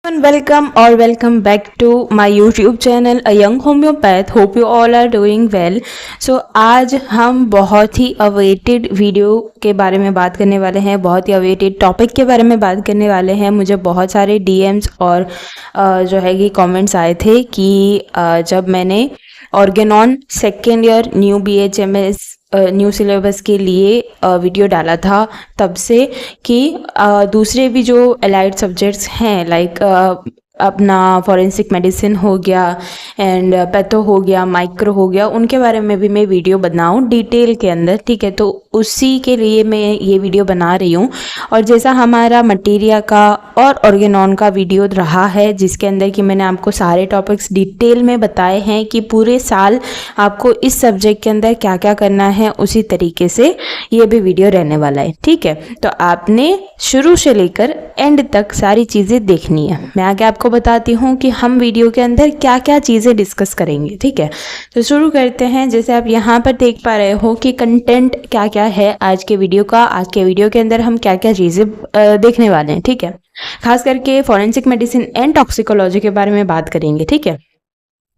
Welcome or welcome back to my YouTube channel A Young Homeopath. Hope you all are doing well. So आज हम बहुत ही awaited video के बारे में बात करने वाले हैं, बहुत ही अवेटेड टॉपिक के बारे में बात करने वाले हैं। मुझे बहुत सारे DMs और जो है कि कमेंट्स आए थे कि जब मैंने Organon second year new BHMS new syllabus के लिए वीडियो डाला था तब से कि दूसरे भी जो एलाइड सब्जेक्ट्स हैं लाइक अपना फॉरेंसिक मेडिसिन हो गया एंड पैथो हो गया, माइक्रो हो गया, उनके बारे में भी मैं वीडियो बनाऊं डिटेल के अंदर। ठीक है, तो उसी के लिए मैं ये वीडियो बना रही हूँ। और जैसा हमारा मटीरिया का और ऑर्गेनॉन का वीडियो रहा है जिसके अंदर कि मैंने आपको सारे टॉपिक्स डिटेल में बताए हैं कि पूरे साल आपको इस सब्जेक्ट के अंदर क्या क्या करना है, उसी तरीके से ये भी वीडियो रहने वाला है। ठीक है, तो आपने शुरू से लेकर एंड तक सारी चीज़ें देखनी है। मैं आगे आपको बताती हूँ कि हम वीडियो के अंदर क्या क्या चीज़ें डिस्कस करेंगे। ठीक है, तो शुरू करते हैं। जैसे आप यहाँ पर देख पा रहे हो कि कंटेंट क्या क्या है आज के वीडियो का। आज के वीडियो के अंदर हम क्या क्या चीज़ें देखने वाले हैं। ठीक है, खास करके फॉरेंसिक मेडिसिन एंड टॉक्सिकोलॉजी के बारे में बात करेंगे। ठीक है,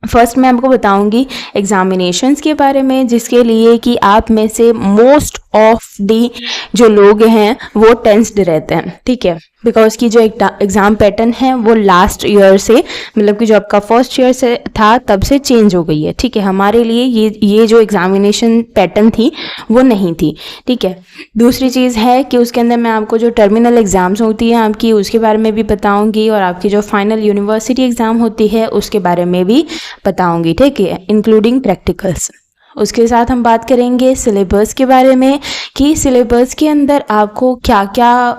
फर्स्ट मैं आपको बताऊंगी एग्जामिनेशंस के बारे में, जिसके लिए कि आप में से मोस्ट ऑफ दी जो लोग हैं वो टेंस्ड रहते हैं। ठीक है, बिकॉज की जो एग्ज़ाम पैटर्न है वो लास्ट ईयर से, मतलब कि जो आपका फर्स्ट ईयर से था तब से चेंज हो गई है। ठीक है, हमारे लिए ये जो एग्जामिनेशन पैटर्न थी वो नहीं थी। ठीक है, दूसरी चीज़ है कि उसके अंदर मैं आपको जो टर्मिनल एग्ज़ाम्स होती हैं आपकी, उसके बारे में भी बताऊंगी और आपकी जो फाइनल यूनिवर्सिटी एग्ज़ाम होती है उसके बारे में भी बताऊंगी। ठीक है, इंक्लूडिंग प्रैक्टिकल्स। उसके साथ हम बात करेंगे सिलेबस के बारे में कि सिलेबस के अंदर आपको क्या क्या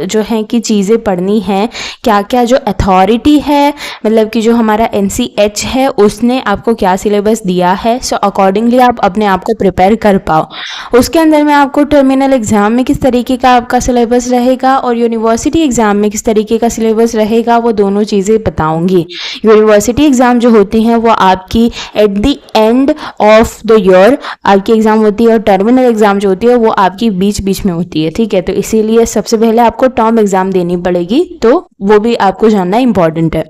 जो है कि चीज़ें पढ़नी हैं, क्या क्या जो अथॉरिटी है, मतलब कि जो हमारा NCH है उसने आपको क्या सिलेबस दिया है, सो अकॉर्डिंगली आप अपने आप को प्रिपेयर कर पाओ। उसके अंदर मैं आपको टर्मिनल एग्ज़ाम में किस तरीके का आपका सिलेबस रहेगा और यूनिवर्सिटी एग्ज़ाम में किस तरीके का सिलेबस रहेगा, वो दोनों चीज़ें बताऊँगी। यूनिवर्सिटी एग्ज़ाम जो होती हैं वो आपकी eight the end of the year आपकी एग्जाम होती है और टर्मिनल एग्जाम जो होती है वो आपकी बीच बीच में होती है। ठीक है, तो इसीलिए सबसे पहले आपको टर्म एग्जाम देनी पड़ेगी, तो वो भी आपको जानना इंपॉर्टेंट है।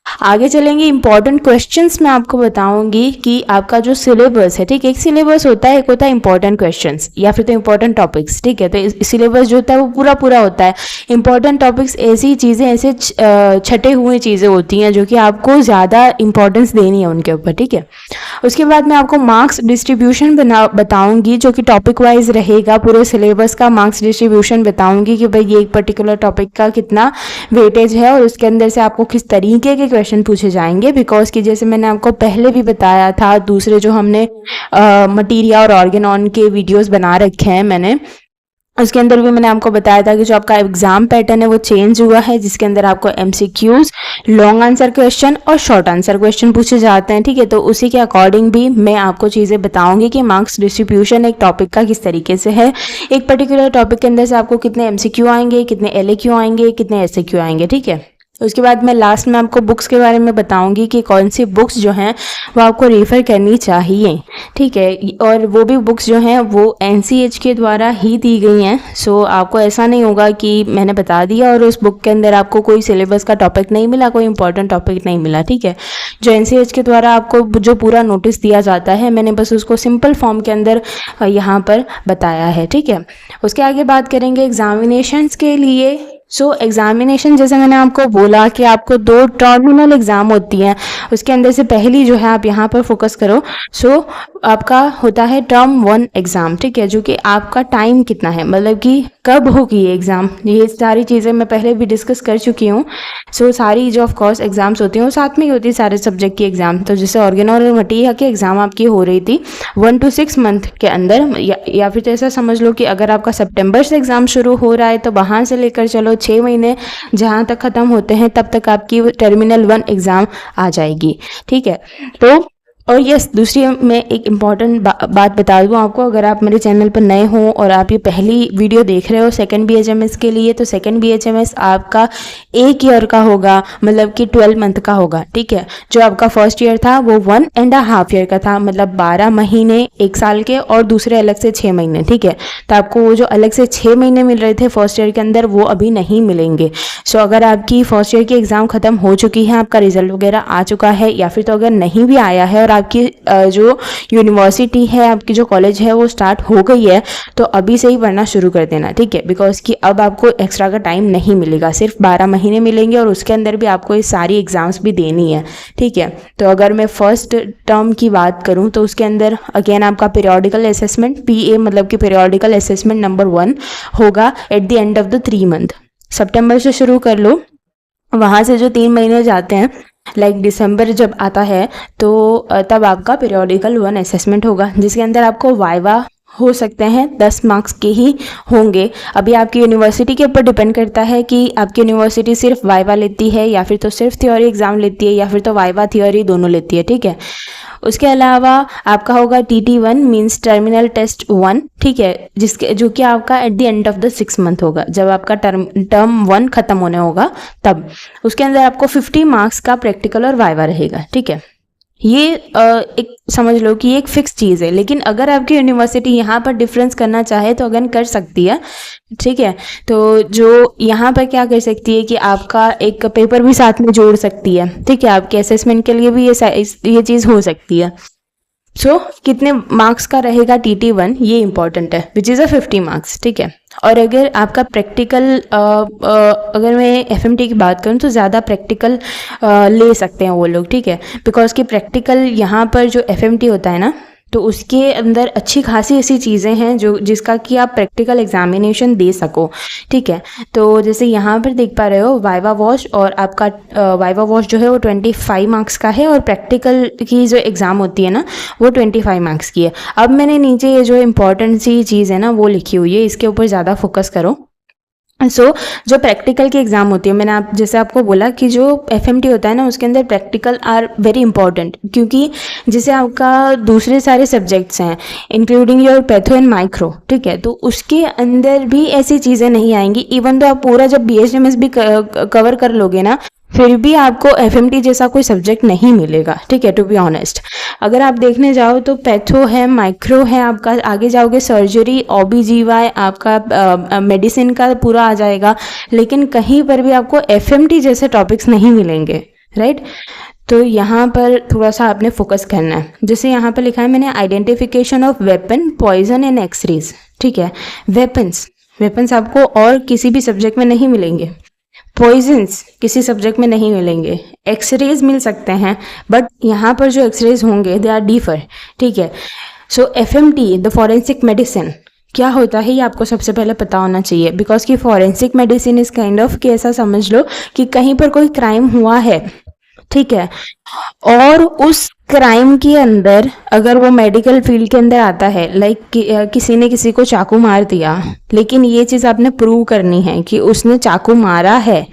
आगे चलेंगे, इंपॉर्टेंट क्वेश्चंस मैं आपको बताऊंगी कि आपका जो सिलेबस है, ठीक है, एक सिलेबस होता है, एक होता है इंपॉर्टेंट क्वेश्चंस या फिर तो इंपॉर्टेंट टॉपिक्स। ठीक है, तो सिलेबस जो होता है वो पूरा होता है। इंपॉर्टेंट टॉपिक्स ऐसी चीज़ें, ऐसे छटे हुए चीज़ें होती हैं जो कि आपको ज़्यादा इंपॉर्टेंस देनी है उनके ऊपर। ठीक है, उसके बाद मैं आपको मार्क्स डिस्ट्रीब्यूशन बताऊंगी जो कि टॉपिक वाइज रहेगा। पूरे सिलेबस का मार्क्स डिस्ट्रीब्यूशन बताऊंगी कि भाई ये एक पर्टिकुलर टॉपिक का कितना वेटेज है और उसके अंदर से आपको किस तरीके के क्वेश्चन पूछे जाएंगे। बिकॉज कि जैसे मैंने आपको पहले भी बताया था, दूसरे जो हमने मटीरिया और ऑर्गेनॉन के वीडियोस बना रखे हैं मैंने, उसके अंदर भी मैंने आपको बताया था कि जो आपका एग्जाम पैटर्न है वो चेंज हुआ है, जिसके अंदर आपको MCQs, लॉन्ग आंसर क्वेश्चन और शॉर्ट आंसर क्वेश्चन पूछे जाते हैं। ठीक है, तो उसी के अकॉर्डिंग भी मैं आपको चीज़ें बताऊंगी कि मार्क्स डिस्ट्रीब्यूशन एक टॉपिक का किस तरीके से है, एक पर्टिकुलर टॉपिक के अंदर से आपको कितने MCQ आएंगे, कितने LAQ आएंगे, कितने SAQ आएंगे। ठीक है, उसके बाद मैं लास्ट में आपको बुक्स के बारे में बताऊंगी कि कौन सी बुक्स जो हैं वो आपको रेफ़र करनी चाहिए। ठीक है, और वो भी बुक्स जो हैं वो NCH के द्वारा ही दी गई हैं। सो आपको ऐसा नहीं होगा कि मैंने बता दिया और उस बुक के अंदर आपको कोई सिलेबस का टॉपिक नहीं मिला, कोई इंपॉर्टेंट टॉपिक नहीं मिला। ठीक है, जो NCH के द्वारा आपको जो पूरा नोटिस दिया जाता है, मैंने बस उसको सिंपल फॉर्म के अंदर यहाँ पर बताया है। ठीक है, उसके आगे बात करेंगे एग्जामिनेशंस के लिए। सो एग्जामिनेशन, जैसे मैंने आपको बोला कि आपको 2 टर्मिनल एग्ज़ाम होती हैं, उसके अंदर से पहली जो है आप यहाँ पर फोकस करो। सो आपका होता है टर्म 1 एग्ज़ाम। ठीक है, जो कि आपका टाइम कितना है, मतलब कि कब होगी ये एग्ज़ाम, ये सारी चीज़ें मैं पहले भी डिस्कस कर चुकी हूँ। सो सारी जो ऑफकोर्स एग्ज़ाम्स होती हैं वो साथ में ही होती है सारे सब्जेक्ट की एग्ज़ाम। तो जैसे ऑर्गेनॉन और मटीरिया की एग्ज़ाम आपकी हो रही थी 1 to 6 मंथ के अंदर, या फिर तो ऐसा समझ लो कि अगर आपका सितंबर से एग्ज़ाम शुरू हो रहा है तो वहाँ से लेकर चलो 6 महीने जहाँ तक ख़त्म होते हैं तब तक आपकी टर्मिनल 1 एग्ज़ाम आ जाएगी। ठीक है, तो और यस, दूसरी मैं एक इम्पॉर्टेंट बात बता दूँ आपको, अगर आप मेरे चैनल पर नए हों और आप ये पहली वीडियो देख रहे हो सेकंड BHMS के लिए, तो सेकंड BHMS आपका 1 ईयर का होगा, मतलब कि 12 मंथ का होगा, ठीक है। जो आपका फर्स्ट ईयर था वो 1.5 ईयर का था, मतलब 12 महीने 1 साल के, और दूसरे अलग से 6 महीने, ठीक है। तो आपको वो जो अलग से 6 महीने मिल रहे थे फर्स्ट ईयर के अंदर, वो अभी नहीं मिलेंगे। सो अगर आपकी फर्स्ट ईयर की एग्ज़ाम ख़त्म हो चुकी है, आपका रिजल्ट वगैरह आ चुका है, या फिर तो अगर नहीं भी आया है और आपकी जो यूनिवर्सिटी है, आपकी जो कॉलेज है वो स्टार्ट हो गई है, तो अभी से ही पढ़ना शुरू कर देना, ठीक है। बिकॉज कि अब आपको एक्स्ट्रा का टाइम नहीं मिलेगा, सिर्फ 12 महीने मिलेंगे, और उसके अंदर भी आपको ये सारी एग्ज़ाम्स भी देनी है, ठीक है। तो अगर मैं फर्स्ट टर्म की बात करूँ तो उसके अंदर अगेन आपका पीरियोडिकल असेसमेंट, PA मतलब कि पीरियोडिकल असेसमेंट नंबर 1 होगा at the end of the 3 month. सितंबर से शुरू कर लो, वहाँ से जो 3 महीने जाते हैं, लाइक दिसंबर जब आता है, तो तब आपका पीरियोडिकल 1 असेसमेंट होगा, जिसके अंदर आपको वाइवा हो सकते हैं 10 मार्क्स के ही होंगे। अभी आपकी यूनिवर्सिटी के ऊपर डिपेंड करता है कि आपकी यूनिवर्सिटी सिर्फ वाइवा लेती है, या फिर तो सिर्फ थ्योरी एग्ज़ाम लेती है, या फिर तो वाइवा थ्योरी दोनों लेती है, ठीक है। उसके अलावा आपका होगा TT1 मीन्स टर्मिनल टेस्ट 1, ठीक है, जिसके जो कि आपका eight the end of the 6 month होगा, जब आपका टर्म 1 खत्म होने होगा तब। उसके अंदर आपको 50 मार्क्स का प्रैक्टिकल और वाइवा रहेगा, ठीक है। ये एक समझ लो कि एक फिक्स चीज़ है, लेकिन अगर आपकी यूनिवर्सिटी यहाँ पर डिफरेंस करना चाहे तो अगेन कर सकती है, ठीक है। तो जो यहाँ पर क्या कर सकती है कि आपका एक पेपर भी साथ में जोड़ सकती है, ठीक है, आपके असेसमेंट के लिए भी ये चीज़ हो सकती है। सो कितने मार्क्स का रहेगा TT1, ये इंपॉर्टेंट है, विच इज़ 50 मार्क्स, ठीक है। और अगर आपका प्रैक्टिकल अगर मैं FMT की बात करूँ तो ज़्यादा प्रैक्टिकल ले सकते हैं वो लोग, ठीक है। बिकॉज कि प्रैक्टिकल यहाँ पर जो FMT होता है ना, तो उसके अंदर अच्छी खासी ऐसी चीज़ें हैं जो जिसका कि आप प्रैक्टिकल एग्जामिनेशन दे सको, ठीक है। तो जैसे यहाँ पर देख पा रहे हो वाइवा वॉश, और आपका वाइवा वॉश जो है वो 25 मार्क्स का है, और प्रैक्टिकल की जो एग्ज़ाम होती है ना वो 25 मार्क्स की है। अब मैंने नीचे ये जो इम्पोर्टेंट सी चीज़ है ना वो लिखी हुई है, इसके ऊपर ज़्यादा फोकस करो। जो प्रैक्टिकल की एग्ज़ाम होती है, मैंने जैसे आपको बोला कि जो FMT होता है ना उसके अंदर प्रैक्टिकल आर वेरी इंपॉर्टेंट, क्योंकि जैसे आपका दूसरे सारे सब्जेक्ट्स हैं including your patho and micro, ठीक है, तो उसके अंदर भी ऐसी चीज़ें नहीं आएंगी। इवन तो आप पूरा जब BHMS भी कवर कर लोगे ना, फिर भी आपको FMT जैसा कोई सब्जेक्ट नहीं मिलेगा, ठीक है, टू बी ऑनेस्ट। अगर आप देखने जाओ तो पैथो है, माइक्रो है, आपका आगे जाओगे सर्जरी, OB/GY, आपका मेडिसिन का पूरा आ जाएगा, लेकिन कहीं पर भी आपको FMT जैसे टॉपिक्स नहीं मिलेंगे, राइट। तो यहाँ पर थोड़ा सा आपने फोकस करना है। जैसे यहाँ पर लिखा है मैंने, identification of weapon, poison and x rays, ठीक है। वेपन्स आपको और किसी भी सब्जेक्ट में नहीं मिलेंगे, पॉइजन्स किसी सब्जेक्ट में नहीं मिलेंगे, एक्सरेज मिल सकते हैं, बट यहाँ पर जो एक्सरेज होंगे दे आर डिफर, ठीक है। सो FMT द फॉरेंसिक मेडिसिन क्या होता है ये आपको सबसे पहले पता होना चाहिए, बिकॉज कि forensic medicine is kind of कि ऐसा समझ लो कि कहीं पर कोई क्राइम हुआ है, ठीक है, और उस क्राइम के अंदर अगर वो मेडिकल फील्ड के अंदर आता है, लाइक किसी ने किसी को चाकू मार दिया, लेकिन ये चीज़ आपने प्रूव करनी है कि उसने चाकू मारा है,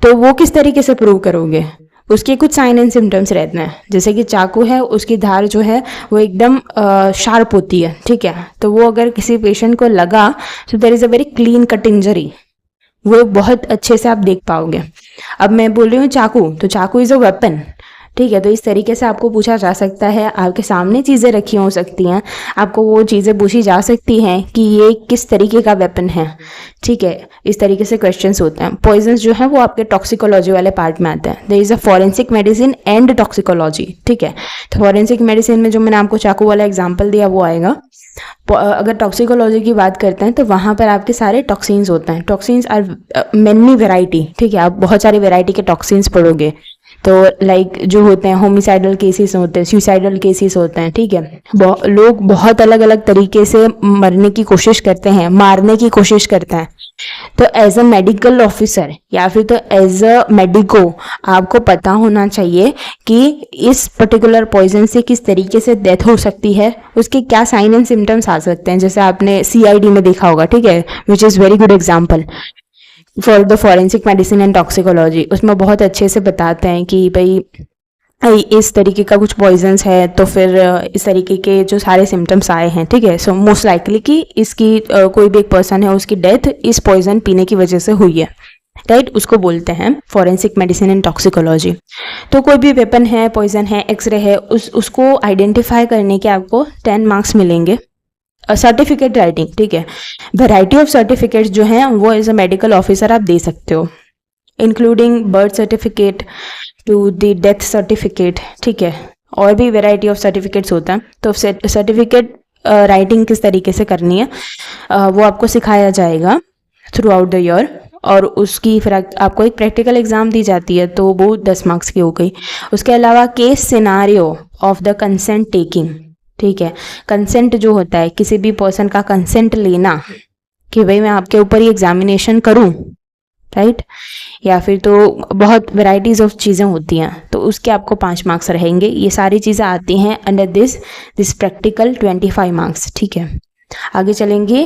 तो वो किस तरीके से प्रूव करोगे? उसके कुछ साइन एंड सिम्टम्स रहते हैं, जैसे कि चाकू है, उसकी धार जो है वो एकदम शार्प होती है, ठीक है, तो वो अगर किसी पेशेंट को लगा तो there is a very clean cut injury, वो बहुत अच्छे से आप देख पाओगे। अब मैं बोल रही हूँ चाकू, तो चाकू इज़ अ वेपन, ठीक है। तो इस तरीके से आपको पूछा जा सकता है, आपके सामने चीज़ें रखी हो सकती हैं, आपको वो चीज़ें पूछी जा सकती हैं कि ये किस तरीके का वेपन है, ठीक है। इस तरीके से क्वेश्चंस होते हैं। पॉइजन्स जो है वो आपके टॉक्सिकोलॉजी वाले पार्ट में आते हैं। There is a forensic medicine and toxicology, ठीक है। तो फॉरेंसिक मेडिसिन में जो मैंने आपको चाकू वाला एग्जाम्पल दिया वो आएगा। अगर टॉक्सिकोलॉजी की बात करते हैं तो वहाँ पर आपके सारे टॉक्सिन्स होते हैं। टॉक्सिन्स आर मेनी वेराइटी, ठीक है, आप बहुत सारी वेराइटी के टॉक्सिन्स पढ़ोगे, तो लाइक जो होते हैं होमिसाइडल केसेस होते हैं, सुसाइडल केसेस होते हैं, ठीक है। लोग बहुत अलग अलग तरीके से मरने की कोशिश करते हैं, मारने की कोशिश करते हैं। तो एज अ मेडिकल ऑफिसर या फिर तो एज अ मेडिको आपको पता होना चाहिए कि इस पर्टिकुलर पॉइजन से किस तरीके से डेथ हो सकती है, उसके क्या साइन एंड सिम्टम्स आ सकते हैं, जैसे आपने CID में देखा होगा, ठीक है, which is very good example for the forensic medicine and toxicology. उसमें बहुत अच्छे से बताते हैं कि भाई इस तरीके का कुछ पॉइजन्स है, तो फिर इस तरीके के जो सारे सिम्टम्स आए हैं, ठीक है। सो मोस्ट लाइकली कि इसकी कोई भी एक पर्सन है उसकी डेथ इस पॉइजन पीने की वजह से हुई है, राइट। उसको बोलते हैं फॉरेंसिक मेडिसिन एंड टॉक्सिकोलॉजी। तो कोई भी वेपन है, पॉइजन है, एक्सरे है, उसको आइडेंटिफाई करने के आपको 10 मार्क्स मिलेंगे। सर्टिफिकेट राइटिंग, ठीक है। वैरायटी ऑफ सर्टिफिकेट्स जो हैं वो एज अ मेडिकल ऑफिसर आप दे सकते हो, including birth certificate to the death certificate, ठीक है। और भी वैरायटी ऑफ सर्टिफिकेट्स होता है। तो सर्टिफिकेट राइटिंग किस तरीके से करनी है वो आपको सिखाया जाएगा थ्रू आउट द ईयर, और उसकी फिर आपको एक प्रैक्टिकल एग्जाम दी जाती है, तो वो 10 मार्क्स की हो गई। उसके अलावा case scenario of the consent taking, ठीक है। कंसेंट जो होता है, किसी भी पर्सन का कंसेंट लेना कि भाई मैं आपके ऊपर ये एग्जामिनेशन करूं, राइट। या फिर तो बहुत वैराइटीज़ ऑफ चीज़ें होती हैं, तो उसके आपको 5 मार्क्स रहेंगे। ये सारी चीज़ें आती हैं अंडर दिस प्रैक्टिकल 25 मार्क्स, ठीक है। आगे चलेंगे।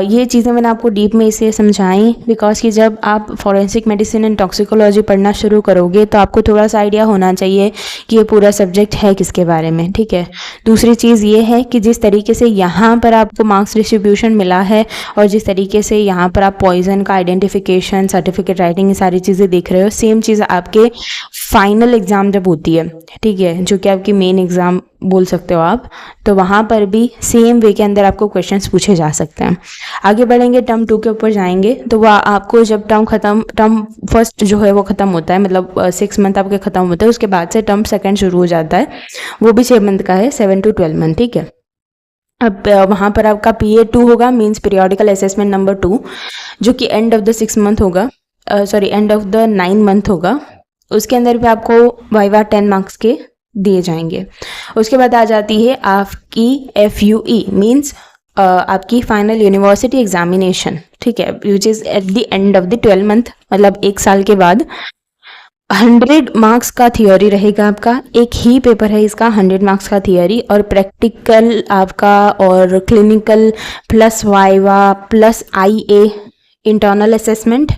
ये चीज़ें मैंने आपको डीप में इसलिए समझाई बिकॉज कि जब आप फॉरेंसिक मेडिसिन एंड टॉक्सिकोलॉजी पढ़ना शुरू करोगे तो आपको थोड़ा सा आइडिया होना चाहिए कि ये पूरा सब्जेक्ट है किसके बारे में, ठीक है। दूसरी चीज़ ये है कि जिस तरीके से यहाँ पर आपको मार्क्स डिस्ट्रीब्यूशन मिला है और जिस तरीके से यहाँ पर आप पॉइजन का आइडेंटिफिकेशन, सर्टिफिकेट राइटिंग, ये सारी चीज़ें देख रहे हो, सेम चीज़ आपके फाइनल एग्ज़ाम जब होती है, ठीक है, जो कि आपकी मेन एग्ज़ाम बोल सकते हो आप, तो वहाँ पर भी सेम वे के अंदर आपको क्वेश्चंस पूछे जा सकते हैं। आगे बढ़ेंगे, टर्म 2 के ऊपर जाएंगे। तो वह आपको जब टर्म फर्स्ट जो है वो ख़त्म होता है, मतलब 6 मंथ आपके ख़त्म होते हैं, उसके बाद से टर्म सेकंड शुरू हो जाता है, वो भी 6 मंथ का है, 7 to 12 मंथ, ठीक है। अब वहाँ पर आपका PA2 होगा, मीन्स पीरियोडिकल असेसमेंट नंबर 2, जो कि एंड ऑफ द 6 मंथ होगा, एंड ऑफ द 9 मंथ होगा। उसके अंदर भी आपको वाइवा 10 मार्क्स के दिए जाएंगे। उसके बाद आ जाती है आपकी FUE, मीन्स आपकी फाइनल यूनिवर्सिटी एग्जामिनेशन, ठीक है, which is eight the end of the 12 month, मतलब 1 साल के बाद। 100 मार्क्स का थियोरी रहेगा आपका, एक ही पेपर है इसका, 100 मार्क्स का थियोरी, और प्रैक्टिकल आपका और clinical plus viva plus IA internal assessment,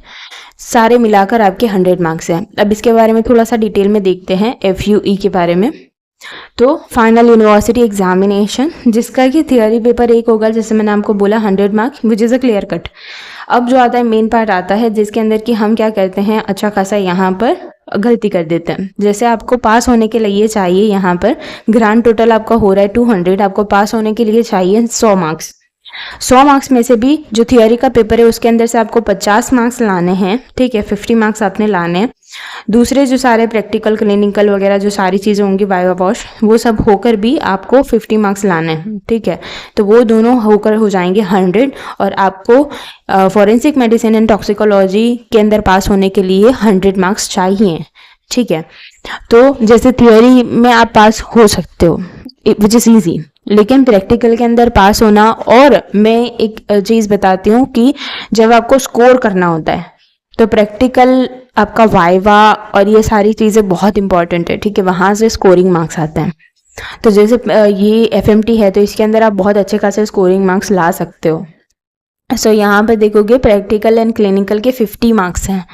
सारे मिलाकर आपके 100 मार्क्स हैं। अब इसके बारे में थोड़ा सा डिटेल में देखते हैं FUE के बारे में। तो फाइनल यूनिवर्सिटी एग्जामिनेशन, जिसका कि थियोरी पेपर 1 होगा, जैसे मैंने आपको बोला 100 marks, which is a clear cut. अब जो आता है मेन पार्ट आता है, जिसके अंदर कि हम क्या करते हैं, अच्छा खासा यहाँ पर गलती कर देते हैं। जैसे आपको पास होने के लिए चाहिए, यहाँ पर ग्रांड टोटल आपका हो रहा है 200, आपको पास होने के लिए चाहिए 100 मार्क्स। 100 मार्क्स में से भी जो थियोरी का पेपर है उसके अंदर से आपको 50 मार्क्स लाने हैं, ठीक है, 50 मार्क्स आपने लाने हैं। दूसरे जो सारे प्रैक्टिकल, क्लिनिकल वगैरह जो सारी चीज़ें होंगी, वाइवा वॉश, वो सब होकर भी आपको 50 मार्क्स लाने हैं, ठीक है। तो वो दोनों होकर हो जाएंगे 100, और आपको फॉरेंसिक मेडिसिन एंड टॉक्सिकोलॉजी के अंदर पास होने के लिए 100 मार्क्स चाहिए, ठीक है। तो जैसे थियोरी में आप पास हो सकते हो, विच इज़ ईजी, लेकिन प्रैक्टिकल के अंदर पास होना, और मैं एक चीज़ बताती हूँ कि जब आपको स्कोर करना होता है तो प्रैक्टिकल आपका वाइवा और ये सारी चीज़ें बहुत इंपॉर्टेंट है, ठीक है, वहाँ से स्कोरिंग मार्क्स आते हैं। तो जैसे ये FMT है, तो इसके अंदर आप बहुत अच्छे खासे स्कोरिंग मार्क्स ला सकते हो। सो यहाँ पर देखोगे प्रैक्टिकल एंड क्लिनिकल के 50 मार्क्स हैं।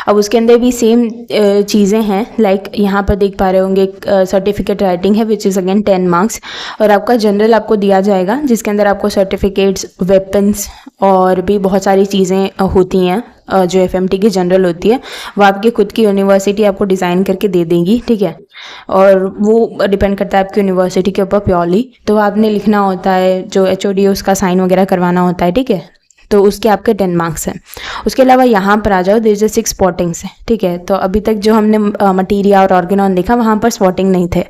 अब उसके अंदर भी सेम चीज़ें हैं, लाइक यहाँ पर देख पा रहे होंगे सर्टिफिकेट राइटिंग है, विच इज़ अगेन 10 मार्क्स, और आपका जनरल आपको दिया जाएगा, जिसके अंदर आपको सर्टिफिकेट्स, वेपन्स और भी बहुत सारी चीज़ें होती हैं जो FMT की जनरल होती है, वो आपकी खुद की यूनिवर्सिटी आपको डिज़ाइन करके दे देंगी, ठीक है। और वो डिपेंड करता है आपकी यूनिवर्सिटी के ऊपर प्योरली। तो आपने लिखना होता है, जो HOD है उसका साइन वगैरह करवाना होता है, ठीक है। तो उसके आपके 10 मार्क्स हैं। उसके अलावा यहाँ पर आ जाओ, देयर इज 6 स्पॉटिंग्स है, ठीक है। तो अभी तक जो हमने मटीरिया और ऑर्गेनॉन देखा, वहाँ पर स्पॉटिंग नहीं थे,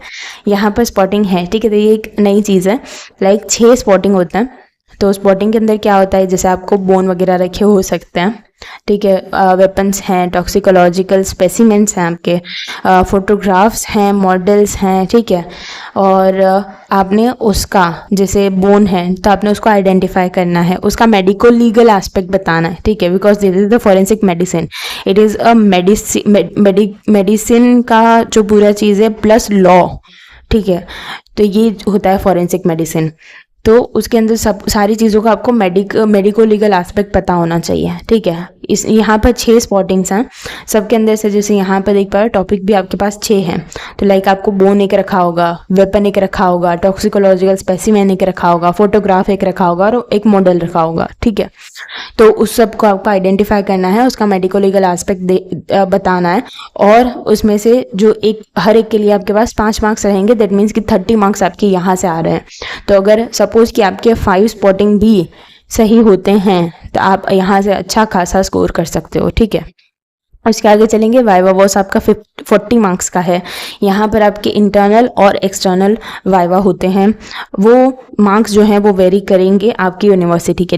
यहाँ पर स्पॉटिंग है, ठीक है। तो ये एक नई चीज़ है, लाइक 6 स्पॉटिंग होता है। तो स्पॉटिंग के अंदर क्या होता है, जैसे आपको बोन वगैरह रखे हो सकते हैं, ठीक है, वेपन्स हैं, टॉक्सिकोलॉजिकल स्पेसिमेंट्स हैं आपके, फोटोग्राफ्स हैं, मॉडल्स हैं, ठीक है। और आपने उसका, जैसे बोन है तो आपने उसको आइडेंटिफाई करना है, उसका मेडिको लीगल एस्पेक्ट बताना है, ठीक है, because this is the forensic medicine, it is a medicine का जो पूरा चीज़ है प्लस लॉ, ठीक है। तो ये होता है फॉरेंसिक मेडिसिन। तो उसके अंदर सब सारी चीज़ों का आपको मेडिको लीगल एस्पेक्ट पता होना चाहिए, ठीक है। इस यहाँ पर 6 स्पॉटिंग्स हैं सबके अंदर से, जैसे यहाँ पर देख पा रहे टॉपिक भी आपके पास 6 हैं। तो लाइक आपको बोन एक रखा होगा, वेपन एक रखा होगा, टॉक्सिकोलॉजिकल स्पेसिमेन एक रखा होगा, फोटोग्राफ एक रखा होगा और एक मॉडल रखा होगा, ठीक है। तो उस सब को आपको आइडेंटिफाई करना है, उसका मेडिको लीगल एस्पेक्ट बताना है, और उसमें से जो एक हर एक के लिए आपके पास 5 मार्क्स रहेंगे। दैट मीन्स कि 30 मार्क्स आपके यहाँ से आ रहे हैं। तो अगर सपोज कि आपके 5 स्पॉटिंग भी सही होते हैं तो आप यहाँ से अच्छा खासा स्कोर कर सकते हो, ठीक है। उसके आगे चलेंगे। वाइवा वॉस आपका 40 मार्क्स का है। यहाँ पर आपके इंटरनल और एक्सटर्नल वाइवा होते हैं। वो मार्क्स जो हैं वो वेरी करेंगे, आपकी यूनिवर्सिटी के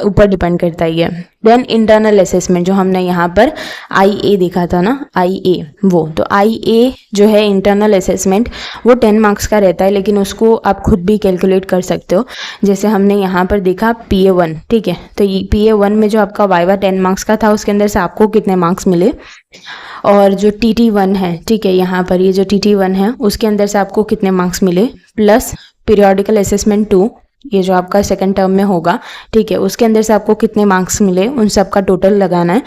ऊपर डिपेंड करता ही है। देन इंटरनल असेसमेंट, जो हमने यहाँ पर IA देखा था ना, IA वो, तो IA जो है इंटरनल असेसमेंट, वो 10 मार्क्स का रहता है, लेकिन उसको आप खुद भी कैलकुलेट कर सकते हो। जैसे हमने यहाँ पर देखा PA1, ठीक है। तो ये PA1 में जो आपका वाइवा 10 मार्क्स का था, उसके अंदर से आपको कितने मार्क्स मिले, और जो TT1 है, ठीक है, यहाँ पर ये जो TT1 है उसके अंदर से आपको कितने मार्क्स मिले, प्लस पीरियोडिकल असेसमेंट 2, ये जो आपका सेकंड टर्म में होगा, ठीक है, उसके अंदर से आपको कितने मार्क्स मिले, उन सब का टोटल लगाना है,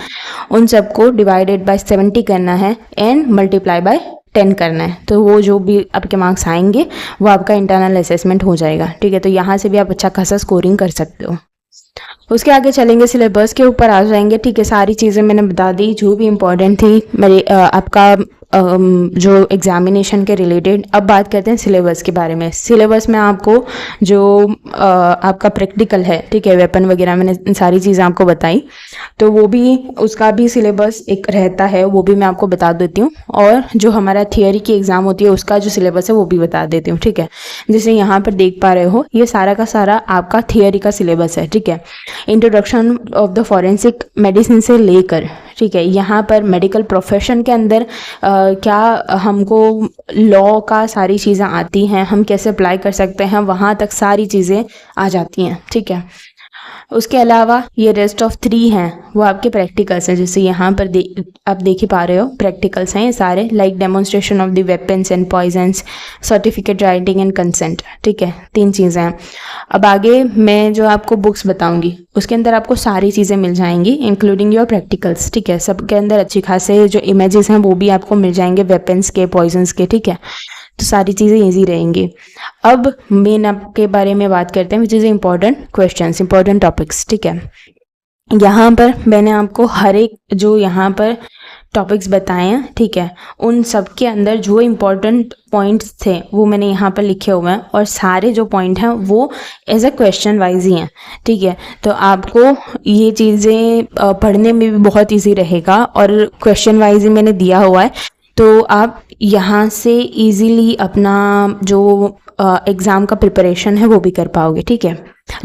उन सबको डिवाइडेड बाय 70 करना है एंड मल्टीप्लाई बाय 10 करना है। तो वो जो भी आपके मार्क्स आएंगे वो आपका इंटरनल असेसमेंट हो जाएगा, ठीक है। तो यहाँ से भी आप अच्छा खासा स्कोरिंग कर सकते हो। उसके आगे चलेंगे, सिलेबस के ऊपर आ जाएंगे, ठीक है। सारी चीज़ें मैंने बता दी जो भी इम्पोर्टेंट थी मेरे आपका जो एग्जामिनेशन के रिलेटेड। अब बात करते हैं सिलेबस के बारे में। सिलेबस में आपको जो आपका प्रैक्टिकल है, ठीक है, वेपन वगैरह, मैंने सारी चीज़ें आपको बताई, तो वो भी उसका भी सिलेबस एक रहता है, वो भी मैं आपको बता देती हूँ। और जो हमारा थियोरी की एग्ज़ाम होती है उसका जो सिलेबस है वो भी बता देती हूँ, ठीक है। जैसे यहाँ पर देख पा रहे हो, ये सारा का सारा आपका थियोरी का सिलेबस है, ठीक है। Introduction of the forensic medicine से लेकर, ठीक है, यहाँ पर मेडिकल प्रोफेशन के अंदर क्या हमको लॉ का सारी चीज़ें आती हैं, हम कैसे अप्लाई कर सकते हैं, वहाँ तक सारी चीज़ें आ जाती हैं, ठीक है। उसके अलावा ये रेस्ट ऑफ 3 हैं वो आपके प्रैक्टिकल्स हैं। जैसे यहाँ पर आप देख ही पा रहे हो, प्रैक्टिकल्स हैं ये सारे, like demonstration of the weapons and poisons, certificate writing and consent, ठीक है, 3 चीज़ें हैं। अब आगे मैं जो आपको बुक्स बताऊंगी उसके अंदर आपको सारी चीज़ें मिल जाएंगी, इंक्लूडिंग योर प्रैक्टिकल्स, ठीक है। सबके अंदर अच्छी खासे जो इमेजेस हैं वो भी आपको मिल जाएंगे, वेपन्स के, पॉइजन्स के, ठीक है। तो सारी चीज़ें ईजी रहेंगी। अब मेन आपके बारे में बात करते हैं, which is important questions, important topics, ठीक है। यहाँ पर मैंने आपको हर एक जो यहाँ पर टॉपिक्स बताए हैं, ठीक है, उन सब के अंदर जो इम्पोर्टेंट पॉइंट्स थे वो मैंने यहाँ पर लिखे हुए हैं, और सारे जो पॉइंट हैं वो एज अ क्वेश्चन वाइज ही हैं, ठीक है। तो आपको ये चीज़ें पढ़ने में भी बहुत ईजी रहेगा, और क्वेश्चन वाइज ही मैंने दिया हुआ है, तो आप यहाँ से इजीली अपना जो एग्ज़ाम का प्रिपरेशन है वो भी कर पाओगे, ठीक है।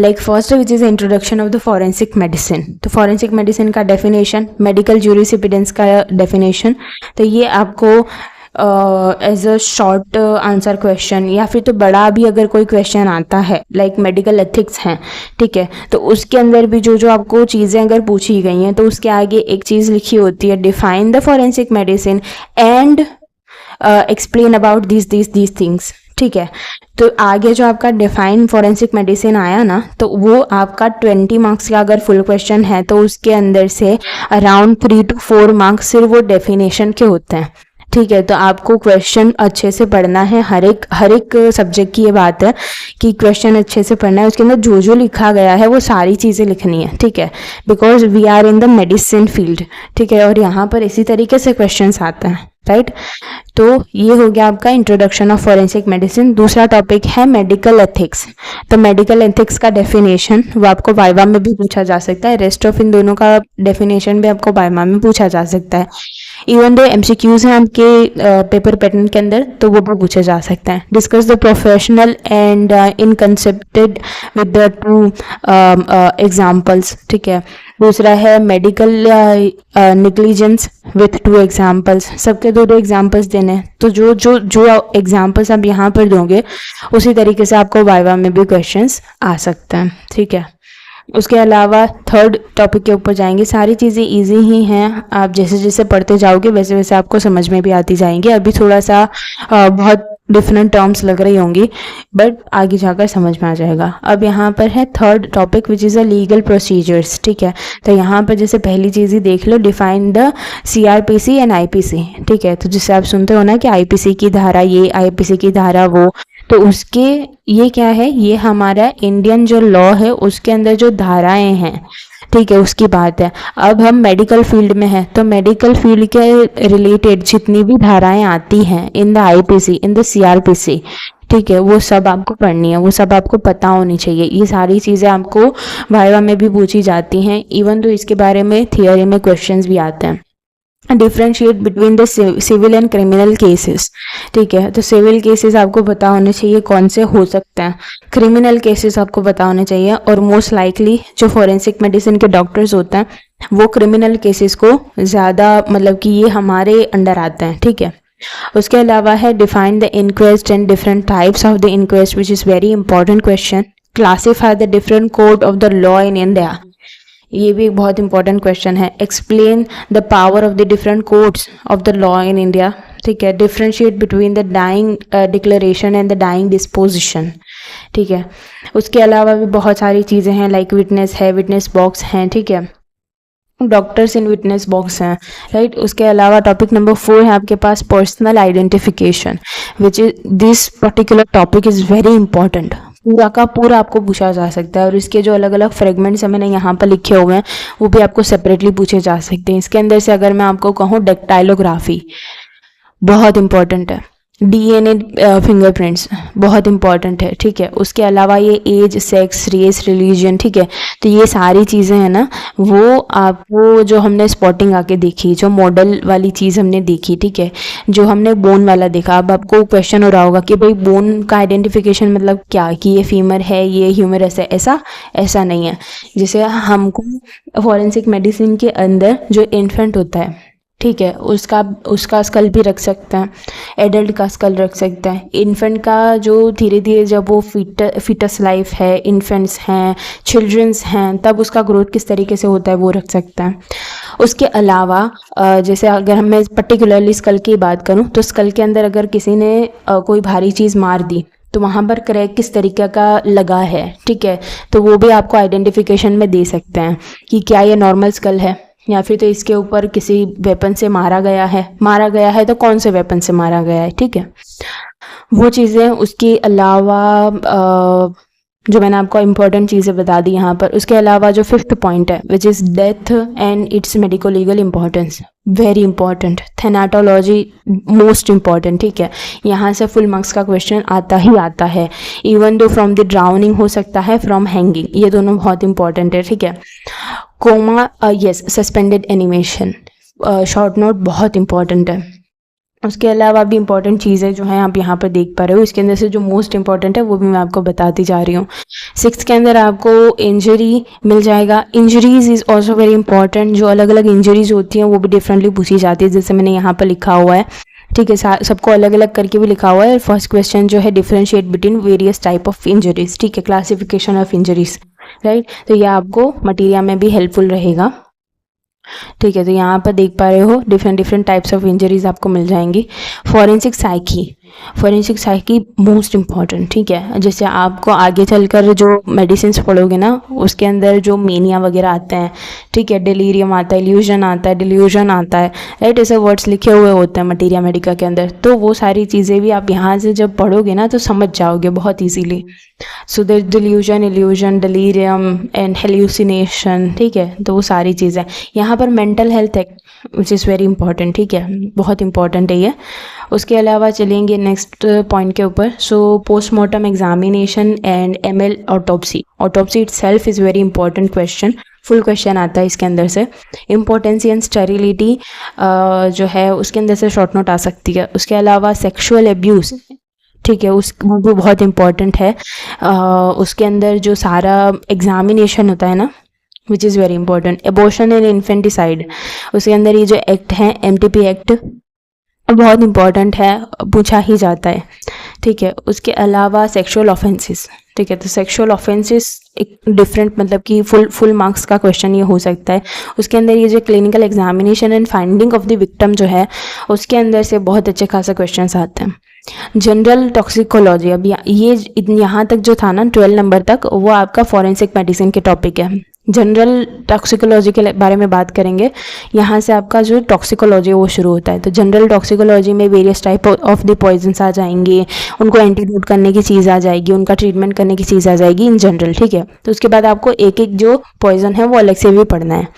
Like first which is introduction of the forensic medicine. तो फॉरेंसिक मेडिसिन का डेफिनेशन, मेडिकल ज्यूरिस्प्रूडेंस का डेफिनेशन, तो ये आपको as a short answer question, या फिर तो बड़ा भी अगर कोई क्वेश्चन आता है लाइक मेडिकल एथिक्स हैं, ठीक है, तो उसके अंदर भी जो जो आपको चीज़ें अगर पूछी गई हैं तो उसके आगे एक चीज़ लिखी होती है, define the forensic medicine and explain about this things, ठीक है। तो आगे जो आपका डिफाइन फॉरेंसिक मेडिसिन आया ना, तो वो आपका 20 मार्क्स का अगर फुल क्वेश्चन है तो उसके अंदर से अराउंड 3 to 4 मार्क्स सिर्फ वो डेफिनेशन के होते हैं, ठीक है। तो आपको क्वेश्चन अच्छे से पढ़ना है, हर एक सब्जेक्ट की ये बात है कि क्वेश्चन अच्छे से पढ़ना है, उसके अंदर जो जो लिखा गया है वो सारी चीज़ें लिखनी है, ठीक है, because we are in the medicine field, ठीक है, और यहाँ पर इसी तरीके से क्वेश्चंस आते हैं, राइट। तो ये हो गया आपका इंट्रोडक्शन ऑफ फॉरेंसिक मेडिसिन। दूसरा टॉपिक है मेडिकल एथिक्स। तो मेडिकल एथिक्स का डेफिनेशन वो आपको वाइवा में भी पूछा जा सकता है, रेस्ट ऑफ इन दोनों का डेफिनेशन भी आपको वाइवा में पूछा जा सकता है। इवन दो MCQs हैं आपके पेपर पैटर्न के अंदर, तो वो भी पूछे जा सकता है। डिस्कस द प्रोफेशनल एंड इनकंसेप्टेड विद द 2 एग्जाम्पल्स, ठीक है। दूसरा है मेडिकल निग्लिजेंस विथ 2 एग्जाम्पल्स, सबके 2 एग्जाम्पल्स देने, तो जो एग्जाम्पल्स आप यहाँ पर दोगे उसी तरीके से आपको वाइवा में भी क्वेश्चंस आ सकते हैं, ठीक है। उसके अलावा थर्ड टॉपिक के ऊपर जाएंगे। सारी चीज़ें इजी ही हैं, आप जैसे जैसे पढ़ते जाओगे वैसे वैसे आपको समझ में भी आती जाएंगी। अभी थोड़ा सा बहुत डिफरेंट टर्म्स लग रही होंगी, बट आगे जाकर समझ में आ जाएगा। अब यहाँ पर है third topic which is a legal procedures. ठीक है, तो यहाँ पर जैसे पहली चीज़ ही देख लो, define the CRPC and IPC। ठीक है, तो जिससे आप सुनते हो ना कि IPC की धारा ये, IPC की धारा वो, तो उसके ये क्या है, ये हमारा इंडियन जो लॉ है उसके अंदर जो धाराएं हैं, ठीक है, उसकी बात है। अब हम मेडिकल फील्ड में हैं, तो मेडिकल फील्ड के रिलेटेड जितनी भी धाराएं आती हैं in the IPC, in the CRPC, ठीक है, वो सब आपको पढ़नी है, वो सब आपको पता होनी चाहिए। ये सारी चीज़ें आपको वाइवा में भी पूछी जाती हैं, इवन तो इसके बारे में थियोरी में क्वेश्चंस भी आते हैं। Differentiate between the civil and criminal cases. ठीक है, तो सिविल केसेस आपको पता होने चाहिए कौन से हो सकते हैं, क्रिमिनल केसेस आपको पता होने चाहिए, और मोस्ट लाइकली जो फॉरेंसिक मेडिसिन के डॉक्टर्स होते हैं वो क्रिमिनल केसेस को ज़्यादा, मतलब कि ये हमारे अंडर आते हैं। ठीक है, उसके अलावा है define the inquest and different types of the inquest which is very important question. Classify the different code of the law in India, ये भी एक बहुत इंपॉर्टेंट क्वेश्चन है। Explain the power of the different codes of the law in India. ठीक है, differentiate between the dying declaration and the dying disposition. ठीक है, उसके अलावा भी बहुत सारी चीज़ें हैं, लाइक विटनेस है, विटनेस बॉक्स हैं, ठीक है, डॉक्टर्स इन विटनेस बॉक्स हैं, राइट। उसके अलावा टॉपिक नंबर 4 है आपके पास personal identification, which is this particular topic is very important. पूरा का पूरा आपको पूछा जा सकता है, और इसके जो अलग अलग फ्रेगमेंट्स हैं मैंने यहाँ पर लिखे हुए हैं वो भी आपको सेपरेटली पूछे जा सकते हैं। इसके अंदर से अगर मैं आपको कहूँ डेक्टाइलोग्राफी बहुत इंपॉर्टेंट है, DNA फिंगरप्रिंट्स बहुत इंपॉर्टेंट है। ठीक है, उसके अलावा ये एज, सेक्स, रेस, रिलीजन, ठीक है, तो ये सारी चीज़ें हैं ना, वो आपको जो हमने स्पॉटिंग आके देखी, जो मॉडल वाली चीज़ हमने देखी, ठीक है, जो हमने बोन वाला देखा। अब आपको क्वेश्चन हो रहा होगा कि भाई बोन का आइडेंटिफिकेशन मतलब क्या, कि ये फीमर है, ये ह्यूमरस है, ऐसा नहीं है। जैसे हमको फॉरेंसिक मेडिसिन के अंदर जो इन्फेंट होता है, ठीक है, उसका स्कल भी रख सकते हैं, एडल्ट का स्कल रख सकते हैं। इन्फेंट का जो धीरे धीरे जब वो फीटस लाइफ है, इन्फेंट्स हैं, चिल्ड्रंस हैं, तब उसका ग्रोथ किस तरीके से होता है वो रख सकते हैं। उसके अलावा जैसे अगर मैं पर्टिकुलरली स्कल की बात करूं, तो स्कल के अंदर अगर किसी ने कोई भारी चीज़ मार दी तो वहाँ पर क्रैक किस तरीके का लगा है, ठीक है, तो वो भी आपको आइडेंटिफिकेशन में दे सकते हैं कि क्या ये नॉर्मल स्कल है, या फिर तो इसके ऊपर किसी वेपन से मारा गया है तो कौन से वेपन से मारा गया है। ठीक है, वो चीज़ें। उसके अलावा जो मैंने आपको इम्पोर्टेंट चीज़ें बता दी यहाँ पर। उसके अलावा जो 5th पॉइंट है which is death and its medico legal importance, very important. Thanatology most important. ठीक है, यहाँ से फुल मार्क्स का क्वेश्चन आता ही आता है, even though from the drowning हो सकता है, फ्रॉम हैंगिंग, ये दोनों बहुत इंपॉर्टेंट है। ठीक है, coma, yes, suspended animation, short note बहुत इंपॉर्टेंट है। उसके अलावा भी इंपॉर्टेंट चीज़ें जो हैं आप यहाँ पर देख पा रहे हो, इसके अंदर से जो मोस्ट इंपॉर्टेंट है वो भी मैं आपको बताती जा रही हूँ। 6th के अंदर आपको इंजरी मिल जाएगा। Injuries is also very important, जो अलग अलग इंजरीज होती हैं वो भी डिफरेंटली पूछी जाती है, जैसे मैंने यहाँ पर लिखा हुआ है। ठीक है, सबको अलग अलग करके भी लिखा हुआ है। फर्स्ट क्वेश्चन जो है differentiate between various type of injuries, ठीक है, क्लासिफिकेशन ऑफ इंजरीज, राइट, तो ये आपको मटीरियल में भी हेल्पफुल रहेगा। ठीक है, तो यहाँ पर देख पा रहे हो डिफरेंट टाइप्स ऑफ इंजरीज आपको मिल जाएंगी। Forensic psyche most important. ठीक है, जैसे आपको आगे चलकर जो मेडिसिन पढ़ोगे ना उसके अंदर जो मेनिया वगैरह आते हैं, ठीक है, डिलीरियम आता है, डिल्यूजन आता है, राइट, ऐसे वर्ड्स लिखे हुए होते हैं मटीरिया मेडिका के अंदर, तो वो सारी चीज़ें भी आप यहाँ से जब पढ़ोगे ना तो समझ जाओगे बहुत easily. So the delusion, illusion, delirium and hallucination, ठीक है, तो वो सारी चीज़ें। यहाँ पर mental health act which is very important, ठीक है, बहुत इंपॉर्टेंट है ये। उसके अलावा चलेंगे नेक्स्ट पॉइंट के ऊपर। So postmortem examination and ML autopsy itself is very important question, full question आता है इसके अंदर से। इम्पोर्टेंसी एंड स्टेरिलिटी जो है उसके अंदर से शॉर्ट नोट आ सकती है। उसके अलावा सेक्शुअल एब्यूज़, ठीक है, वो भी बहुत इम्पॉर्टेंट है। उसके अंदर जो सारा एग्जामिनेशन होता है ना विच is very important. Abortion and infanticide, उसके अंदर ये जो एक्ट है MTP एक्ट बहुत इंपॉर्टेंट है, पूछा ही जाता है। ठीक है। उसके अलावा सेक्सुअल ऑफेंसेस, ठीक है। तो सेक्सुअल ऑफेंसेस एक डिफरेंट मतलब कि फुल मार्क्स का क्वेश्चन ये हो सकता है। उसके अंदर ये जो clinical examination and finding of the victim जो है उसके अंदर से बहुत अच्छे खासा क्वेश्चन आते हैं। जनरल टॉक्सिकोलॉजी, अब ये यहाँ तक जो था ना 12 नंबर तक, वो आपका फॉरेंसिक मेडिसिन के टॉपिक है। जनरल टॉक्सिकोलॉजी के बारे में बात करेंगे, यहाँ से आपका जो टॉक्सिकोलॉजी है वो शुरू होता है। तो जनरल टॉक्सिकोलॉजी में various type of the poisons आ जाएंगे, उनको एंटीडोट करने की चीज़ आ जाएगी, उनका ट्रीटमेंट करने की चीज़ आ जाएगी इन जनरल, ठीक है। तो उसके बाद आपको एक एक जो पॉइजन है वो अलग से भी पढ़ना है,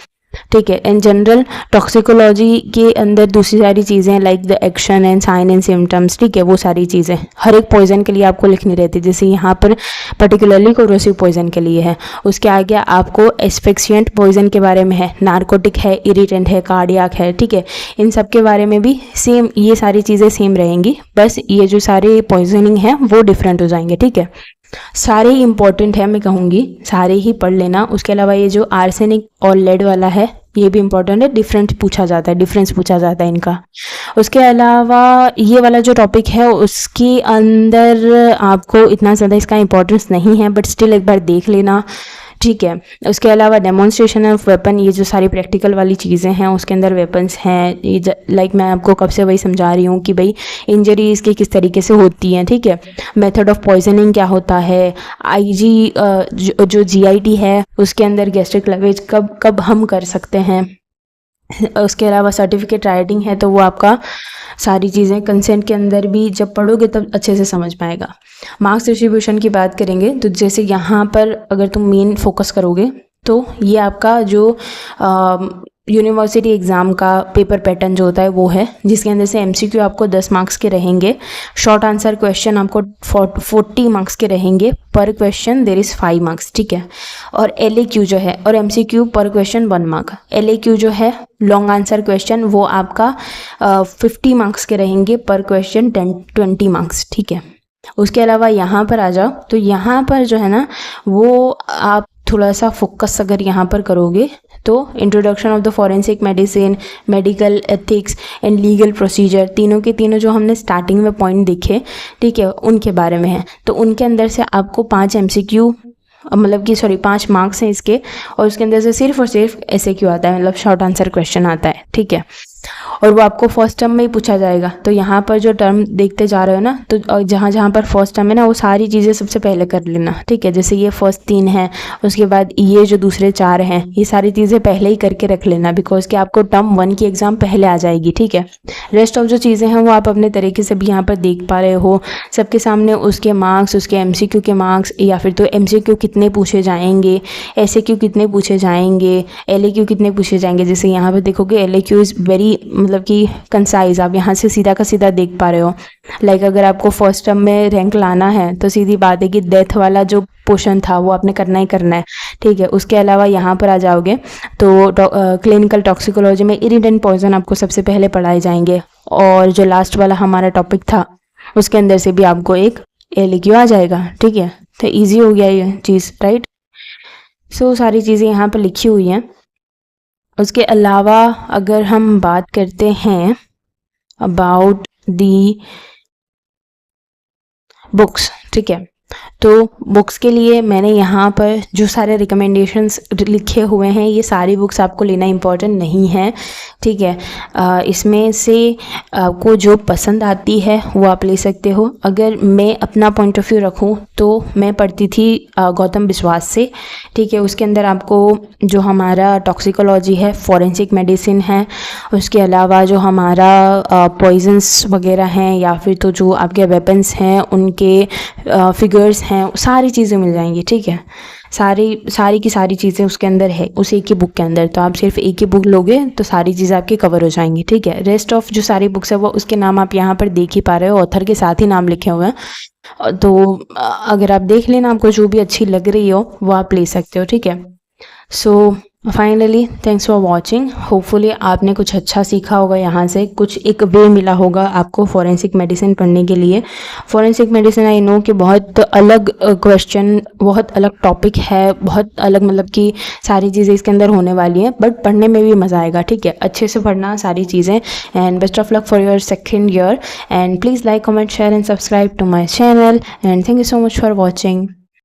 ठीक है। इन जनरल टॉक्सिकोलॉजी के अंदर दूसरी सारी चीज़ें like the action and sign and symptoms, ठीक है, वो सारी चीज़ें हर एक पॉइजन के लिए आपको लिखनी रहती है। जैसे यहाँ पर पर्टिकुलरली कोरोसिव पॉइजन के लिए है। उसके आगे आपको एस्फिक्सिएंट पॉइजन के बारे में है, नार्कोटिक है, इरिटेंट है, कार्डियक है, ठीक है। इन सब के बारे में भी सेम ये सारी चीज़ें सेम रहेंगी, बस ये जो सारे पॉइजनिंग हैं वो डिफरेंट हो जाएंगे, ठीक है। सारे ही इंपॉर्टेंट है, मैं कहूँगी सारे ही पढ़ लेना। उसके अलावा ये जो आर्सेनिक और लेड वाला है ये भी इंपॉर्टेंट है, डिफरेंस पूछा जाता है इनका। उसके अलावा ये वाला जो टॉपिक है उसके अंदर आपको इतना ज़्यादा इसका इंपॉर्टेंस नहीं है, बट स्टिल एक बार देख लेना, ठीक है। उसके अलावा डेमोन्स्ट्रेशन ऑफ वेपन, ये जो सारी प्रैक्टिकल वाली चीज़ें हैं उसके अंदर वेपन्स हैं। ये लाइक मैं आपको कब से वही समझा रही हूँ कि भाई इंजरी इसके किस तरीके से होती हैं, ठीक है। मेथड ऑफ पॉइजनिंग क्या होता है, आईजी जो जीआईटी है उसके अंदर गैस्ट्रिक लवेज कब हम कर सकते हैं। उसके अलावा सर्टिफिकेट राइटिंग है तो वो आपका सारी चीज़ें कंसेंट के अंदर भी जब पढ़ोगे तब अच्छे से समझ पाएगा। मार्क्स डिस्ट्रीब्यूशन की बात करेंगे तो जैसे यहाँ पर अगर तुम मेन फोकस करोगे तो ये आपका जो यूनिवर्सिटी एग्ज़ाम का पेपर पैटर्न जो होता है वो है, जिसके अंदर से एमसीक्यू आपको 10 मार्क्स के रहेंगे, शॉर्ट आंसर क्वेश्चन आपको 40 मार्क्स के रहेंगे, पर क्वेश्चन देर इज़ 5 मार्क्स, ठीक है। और एलएक्यू जो है और एमसीक्यू पर क्वेश्चन 1 मार्क। एलएक्यू जो है लॉन्ग आंसर क्वेश्चन वो आपका 50 मार्क्स के रहेंगे, पर क्वेश्चन 20 मार्क्स, ठीक है। उसके अलावा यहाँ पर आ जाओ तो यहाँ पर जो है ना वो आप थोड़ा सा फोकस अगर यहाँ पर करोगे तो introduction of the forensic medicine, medical ethics and legal procedure, तीनों के तीनों जो हमने स्टार्टिंग में पॉइंट देखे, ठीक है, उनके बारे में है। तो उनके अंदर से आपको 5 MCQ मतलब कि 5 मार्क्स हैं इसके, और उसके अंदर से सिर्फ और सिर्फ SAQ आता है, मतलब शॉर्ट आंसर क्वेश्चन आता है, ठीक है। और वो आपको फर्स्ट टर्म में ही पूछा जाएगा। तो यहाँ पर जो टर्म देखते जा रहे हो ना, तो जहाँ पर फर्स्ट टर्म है ना वो सारी चीज़ें सबसे पहले कर लेना, ठीक है। जैसे ये फर्स्ट 3 है, उसके बाद ये जो दूसरे 4 हैं, ये सारी चीज़ें पहले ही करके रख लेना, बिकॉज कि आपको टर्म 1 की एग्ज़ाम पहले आ जाएगी, ठीक है। रेस्ट ऑफ जो चीज़ें हैं वो आप अपने तरीके से भी यहाँ पर देख पा रहे हो सबके सामने, उसके मार्क्स, उसके MCQ के मार्क्स, या फिर तो MCQ कितने पूछे जाएंगे, SAQ कितने पूछे जाएंगे, LAQ कितने पूछे जाएंगे। जैसे यहाँ पर देखोगे LAQ इज़ वेरी मतलब कि कंसाइज, आप यहाँ से सीधा का सीधा देख पा रहे हो। लाइक अगर आपको फर्स्ट टर्म में रैंक लाना है तो सीधी बात है कि डेथ वाला जो पोर्शन था वो आपने करना ही करना है, ठीक है। उसके अलावा यहाँ पर आ जाओगे तो क्लिनिकल टॉक्सिकोलॉजी में इरिटेंट पॉइजन आपको सबसे पहले पढ़ाए जाएंगे, और जो लास्ट वाला हमारा टॉपिक था उसके अंदर से भी आपको एक LAQ आ जाएगा, ठीक है। तो ईजी हो गया ये चीज़, राइट। सो सारी चीज़ें यहाँ पर लिखी हुई हैं। उसके अलावा अगर हम बात करते हैं अबाउट दी बुक्स, ठीक है, तो बुक्स के लिए मैंने यहाँ पर जो सारे रिकमेंडेशंस लिखे हुए हैं ये सारी बुक्स आपको लेना इम्पॉर्टेंट नहीं है, ठीक है। इसमें से आपको जो पसंद आती है वो आप ले सकते हो। अगर मैं अपना पॉइंट ऑफ व्यू रखूँ तो मैं पढ़ती थी गौतम विश्वास से, ठीक है। उसके अंदर आपको जो हमारा टॉक्सिकोलॉजी है, फॉरेंसिक मेडिसिन है, उसके अलावा जो हमारा पॉइजन्स वगैरह हैं या फिर तो जो आपके वेपन्स हैं उनके फिगर्स हैं, सारी चीज़ें मिल जाएंगी, ठीक है। सारी की सारी चीज़ें उसके अंदर है, उस एक ही बुक के अंदर। तो आप सिर्फ एक ही बुक लोगे तो सारी चीज़ें आपकी कवर हो जाएंगी, ठीक है। रेस्ट ऑफ जो सारी बुक्स है वो उसके नाम आप यहाँ पर देख ही पा रहे हो, ऑथर के साथ ही नाम लिखे हुए हैं। तो अगर आप देख लेना, आपको जो भी अच्छी लग रही हो वो आप ले सकते हो, ठीक है। So finally thanks for watching. Hopefully आपने कुछ अच्छा सीखा होगा यहाँ से, कुछ एक वे मिला होगा आपको फॉरेंसिक मेडिसिन पढ़ने के लिए। फॉरेंसिक मेडिसिन आई नो कि बहुत अलग क्वेश्चन, बहुत अलग टॉपिक है, बहुत अलग मतलब कि सारी चीज़ें इसके अंदर होने वाली हैं, बट पढ़ने में भी मज़ा आएगा। ठीक है, अच्छे से पढ़ना सारी चीज़ें। And best of luck for your second year. And please like, comment, share and subscribe to my channel. And thank you so much for watching.